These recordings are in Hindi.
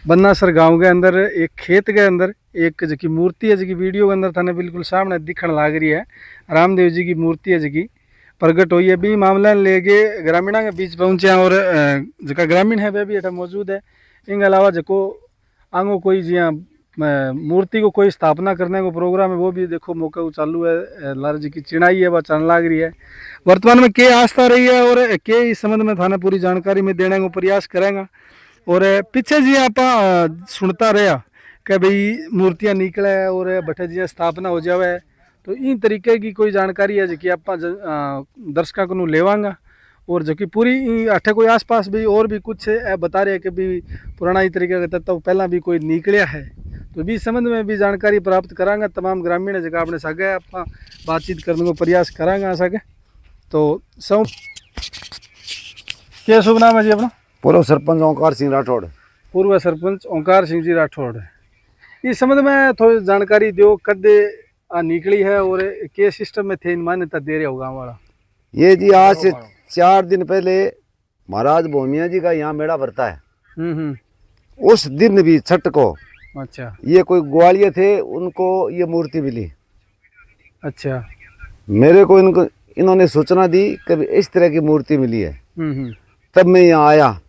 बन्नासर गांव के अंदर एक खेत के अंदर एक जकी मूर्ति है, जकी वीडियो के अंदर थाने बिल्कुल सामने दिखण लाग रही है। रामदेव जी की मूर्ति है जकी प्रगट हुई है। भी मामला लेके ग्रामीणों के बीच पहुंचे और जका ग्रामीण है वे भी अठे मौजूद है। इनके अलावा जको आंगो कोई जिया मूर्ति को कोई स्थापना करने को प्रोग्राम है वो भी देखो मौके को चालू है। लाल जी की चिनाई है वह चल लाग रही है। वर्तमान में के आस्था रही है और के इस संबंध में थाने पूरी जानकारी में देने को प्रयास करेंगे। और पीछे जी आप सुनता रहा कि भाई मूर्तियां निकले और बठे जी स्थापना हो जावे, तो इन तरीके की कोई जानकारी है जो कि आप दर्शकों को लेवांगा। और जो कि पूरी अठे कोई आसपास भी और भी कुछ बता रहे हैं कि भी पुराना ही तरीके का तत्व पहला भी कोई निकलिया है, तो भी संबंध में भी जानकारी प्राप्त करांगा। तमाम ग्रामीण जगह अपने सगे आप बातचीत करने को प्रयास करांगा आ सके। तो सौ क्या शुभ नाम है जी अपना? पूर्व सरपंच ओंकार सिंह राठौड़। पूर्व सरपंच ओंकार सिंह जी राठौड़। इस संबंध में थोड़ी जानकारी दो, कद निकली है और के सिस्टम में थे मान्यता दे रहे हो गाँव वाला? ये जी आज से 4 दिन पहले महाराज भोमिया जी का यहाँ मेला भरता है। उस दिन भी छठ को अच्छा, ये कोई ग्वालियर थे, उनको ये मूर्ति मिली। अच्छा, मेरे को इन्होंने सूचना दी कि इस तरह की मूर्ति मिली है। तब मैं यहाँ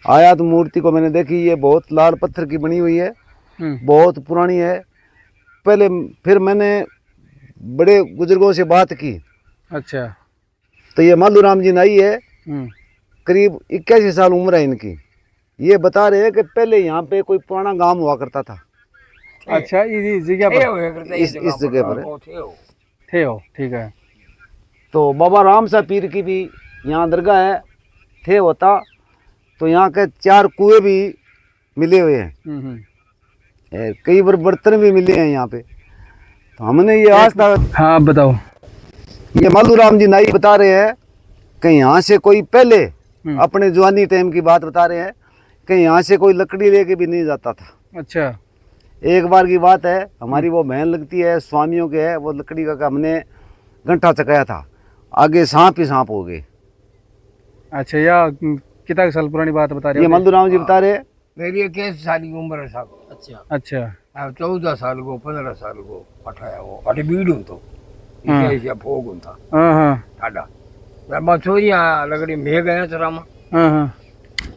आया तो मूर्ति को मैंने देखी। ये बहुत लाल पत्थर की बनी हुई है, बहुत पुरानी है। पहले फिर मैंने बड़े बुजुर्गों से बात की। अच्छा, तो ये मालूराम जी नाई है, करीब 81 साल उम्र है इनकी। ये बता रहे हैं कि पहले यहाँ पे कोई पुराना गांव हुआ करता था। अच्छा, इस जगह पर इस जगह पर थे हो, ठीक है। तो बाबा राम सा पीर की भी यहाँ दरगाह है, थे होता। तो यहाँ के 4 कुएं भी मिले हुए हैं, कई बार बर्तन भी मिले हैं यहाँ पे। तो हमने ये आज तक, हाँ बताओ। ये मालूराम जी नाई बता रहे हैं कि यहाँ से कोई पहले अपने जवानी टाइम की बात बता रहे हैं कि यहाँ से कोई लकड़ी लेके भी नहीं जाता था। अच्छा, एक बार की बात है, हमारी वो बहन लगती है, स्वामियों के है, वो लकड़ी का हमने घंटा चकाया था, आगे सांप ही सांप हो गए। अच्छा, या कितना साल पुरानी बात बता रहे ये मालूराम जी बता रहे हैं। मेरी 21 साल की उम्र है साहब। अच्छा, अच्छा, अब 14 साल को 15 साल को पठाया वो अटे बीड़ तो इसे भोग था। हाँ, ठाडा मैं छोरियां लगड़ी में गया चरामा। हाँ,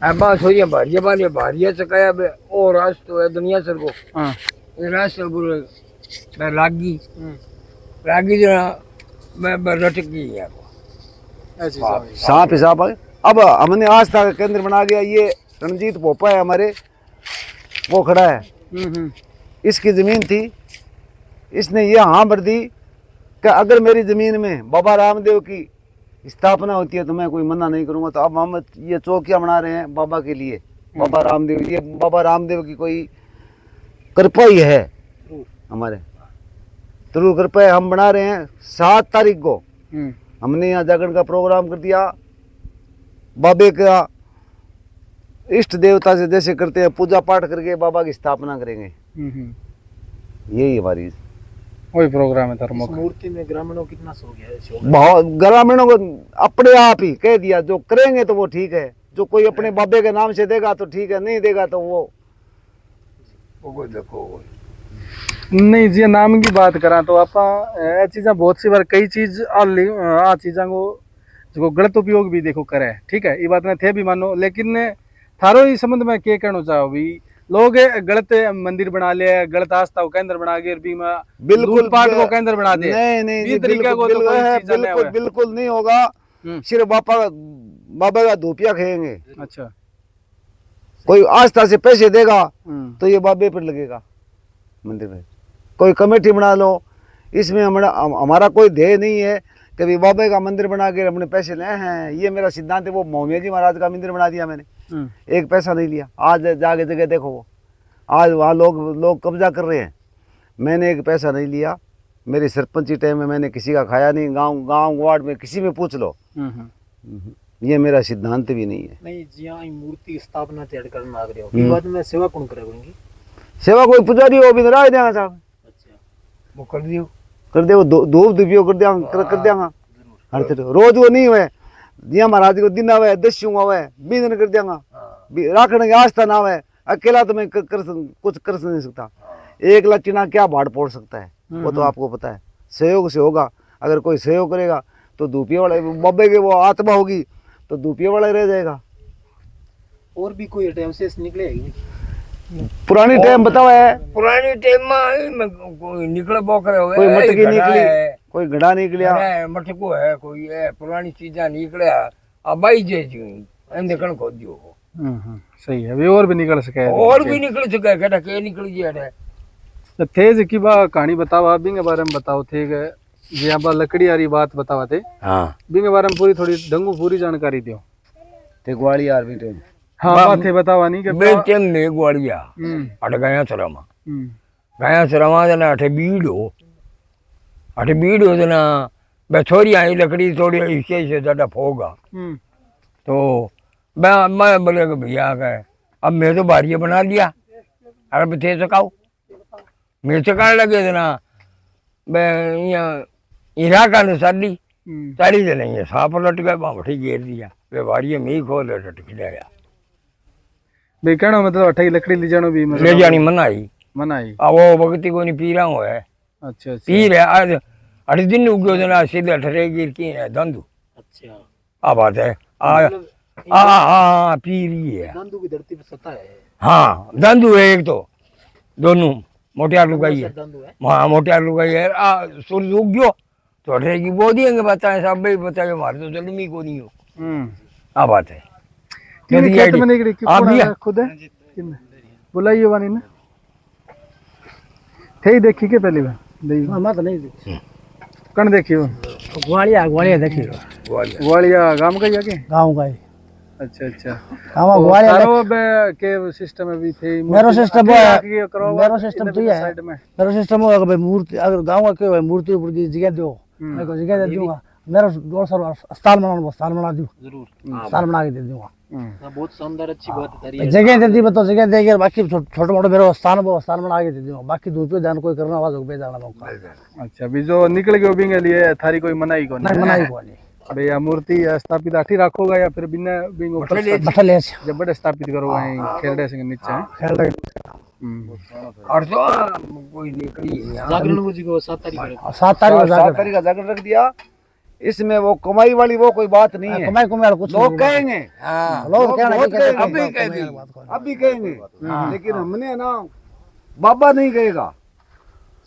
अब छोरियां भारिया वाले भारिया चकाया बे और रास्ते है दुनिया सर को। हाँ, ये रास्ते पर मैं लागी जरा मैं लटक गई यार। सांप हिसाब है। अब हमने आस्था का केंद्र बना गया। ये रणजीत पोपा है हमारे, वो खड़ा है। इसकी जमीन थी, इसने ये हाँ भर दी कि अगर मेरी जमीन में बाबा रामदेव की स्थापना होती है तो मैं कोई मना नहीं करूंगा। तो अब हम ये चौकियां बना रहे हैं बाबा के लिए, बाबा रामदेव। ये बाबा रामदेव की कोई कृपा ही है हमारे थ्रू, कृपा है। हम बना रहे हैं 7 तारीख को हमने यहाँ जागरण का प्रोग्राम कर दिया। बाबे का इष्ट देवता से जैसे करते हैं, पूजा पाठ करके बाबा की स्थापना करेंगे। यही हमारी वही प्रोग्राम है धर्मों का। मूर्ति में ग्रामीणों को कितना सो गया है? बहुत ग्रामीणों को अपने आप ही कह दिया, जो करेंगे तो वो ठीक है। जो कोई अपने बाबे के नाम से देगा तो ठीक है, नहीं देगा तो वो देखो नहीं जी। नाम की बात करा तो आप चीज़ा बहुत सी बार कई चीज आ चीज़ा को जो गलत उपयोग भी देखो करे, ठीक है, ये बात में थे भी मानो। लेकिन थारो इस संबंध में क्या कहना चाहो? भी लोग गलत मंदिर बना ले, गलत आस्था को केंद्र बना के बिल्कुल पाठ को केंद्र बना दे। नहीं, तरीका को तो बिल्कुल नहीं होगा। सिर्फ बाबा का धूपिया खाएंगे। अच्छा, कोई आस्था से पैसे देगा तो ये बाबे पर लगेगा मंदिर में। कोई कमेटी बना लो, इसमें हमारा कोई ध्येय नहीं है कभी बाबे का मंदिर बना के अपने पैसे ले हैं। ये मेरा सिद्धांत है। वो मोहम्मद जी महाराज का मंदिर बना दिया मैंने, एक पैसा नहीं लिया। आज जाके जगह देखो, वो आज वहाँ लोग कब्जा कर रहे हैं, मैंने एक पैसा नहीं लिया। मेरी सरपंची टाइम में मैंने किसी का खाया नहीं। गांव वार्ड में किसी में पूछ लो, ये मेरा सिद्धांत भी नहीं है। नहीं जी, यहाँ मूर्ति स्थापना तैयार करना आ रहे हो, बाद में सेवा कौन करेगा? सेवा कोई पुजारी हो भी नाराज देगा साहब। अच्छा, वो कर दियो धूप धूपियो कर देंगा हर तरह। रोज वो नहीं हुए, जिया महाराज को दिन आवे, दस्यू आवे, 20 दिन कर देंगा। राखने की आस्था ना आवे, अकेला तो मैं कुछ कर नहीं सकता। एक लचीना क्या भाड़ फोड़ सकता है, वो तो आपको पता है। सहयोग से होगा, अगर कोई सहयोग करेगा तो धूपिया वाला बब्बे के वो आत्मा होगी तो धूपिया वाला रह जाएगा। और भी कोई टाइम से निकले है? पुरानी टाइम बताओ है, पुरानी टाइम में कोई निकले बोकरे हो, कोई मटकी निकली, कोई घड़ा निकलिया, मटको है, कोई है पुरानी चीजा निकले अब भाई जे निकल खो दियो। सही है, वे और भी निकल सके, और भी निकल सके, केटा के निकल गया है। तो थे जी की बा कहानी बताओ, आप भी के बारे में बताओ थे जी, यहाँ पर लकड़ी वाली बात बतावा थे। हाँ भी के बारे में पूरी थोड़ी ढंगू पूरी जानकारी दियो। ते ग्वाली यार भी टाइम, हाँ बात है बतावा नहीं के बे टाइम में ग्वालिया अट गया चरमा, गया चरमा जना अठे बीड़ हो, अठे बीड़ हो जना बे छोरी आई लकड़ी थोड़ी इसके से ज्यादा फोगा तो मैं बोले कि भैया कहे अब मैं तो बारिया बना लिया, अगर थे चकाओ मैं चकाने लगे थे ना, मैं यहाँ इराका ने साड़ी साड़ी से नहीं है सांप लट गए बावठी घेर दिया, वे बारिया में ही खोल लटक जाया। भाई कहना मतलब अठाई लकड़ी ले जानो भी ले जानी मनाई मनाई, अब वो भगती को नहीं पी रहा हूँ है। अच्छा पी रहे आज 8 दिन उगो जना सीधे ठरे गिर की है धंधु। अच्छा, आ बात है हाँ पी रही है, धंधु की धरती पर सता है। हाँ धंधु है एक तो, दोनों मोटियार लुगाई है, धंधु है। हाँ मोटियार लुगाई है। सूरज उग गयो तो ठरे की बो दिएंगे बताए सब भाई बताए हमारे तो जन्मी को नहीं हो। आ बात है खेत में निकली खुद है बुलाइए वानी ने थे ही देखी के पहली बार मत नहीं देखी। कौन देखी हो? ग्वालिया ग्वालिया देखी, ग्वालिया गांव का ही आगे गाँव का ही। अच्छा अच्छा, गाँव ग्वालिया तारो बे के सिस्टम में भी थे, मेरो सिस्टम है, मेरो सिस्टम तो है, मेरो सिस्टम है भाई मूर्ति अगर गाँव का है मूर्ति ऊपर की जगह दो, मैं को जगह दे दूंगा, मेरा 2 साल स्थान बना दूँ, जरूर स्थान बना के दे दूंगा। बहुत शानदार अच्छी बात है, जगह दे दी तो जगह देकर बाकी छोटे मोटे मेरे स्थान बना के दे दूंगा, बाकी दूर पे ध्यान कोई करना आवाज पे जाना मौका। अच्छा, भी जो निकल गयो बिंगे लिए थारी कोई मनाई को नहीं? मनाई को नहीं भैया मूर्ति स्थापित आठी रखोगा या फिर बिना बिंग ऊपर जब बड़े स्थापित करोगा खेलड़े से नीचे और तो कोई निकली जागरण जी को 7 तारीख का जागरण रख दिया। इसमें वो कमाई वाली वो कोई बात नहीं है, कमाई कुछ लोग कहेंगे, लोग अभी कहेंगे, लेकिन हमने ना बाबा नहीं कहेगा,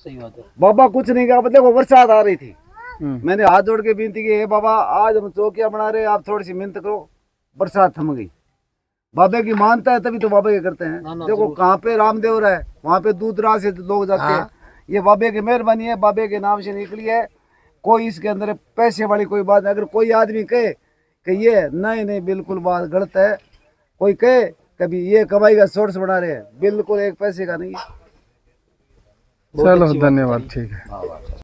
सही बात है, बाबा कुछ नहीं कहा। देखो बरसात आ रही थी, मैंने हाथ जोड़ के विनती की, हे बाबा आज हम चौकिया बना रहे, आप थोड़ी सी मिन्नत करो, बरसात थम गई। बाबे की मानता है तभी तो बाबे के करते हैं। देखो कहाँ पे रामदेव रहा है वहाँ पे दूध राह से लोग जाते हैं, ये बाबे की मेहरबानी है, बाबे के नाम से निकली है। कोई इसके अंदर पैसे वाली कोई बात, अगर कोई आदमी कहे कि ये नहीं बिल्कुल बात गलत है, कोई कहे कभी ये कमाई का सोर्स बना रहे हैं, बिल्कुल 1 पैसे का नहीं है। चलो धन्यवाद, ठीक है।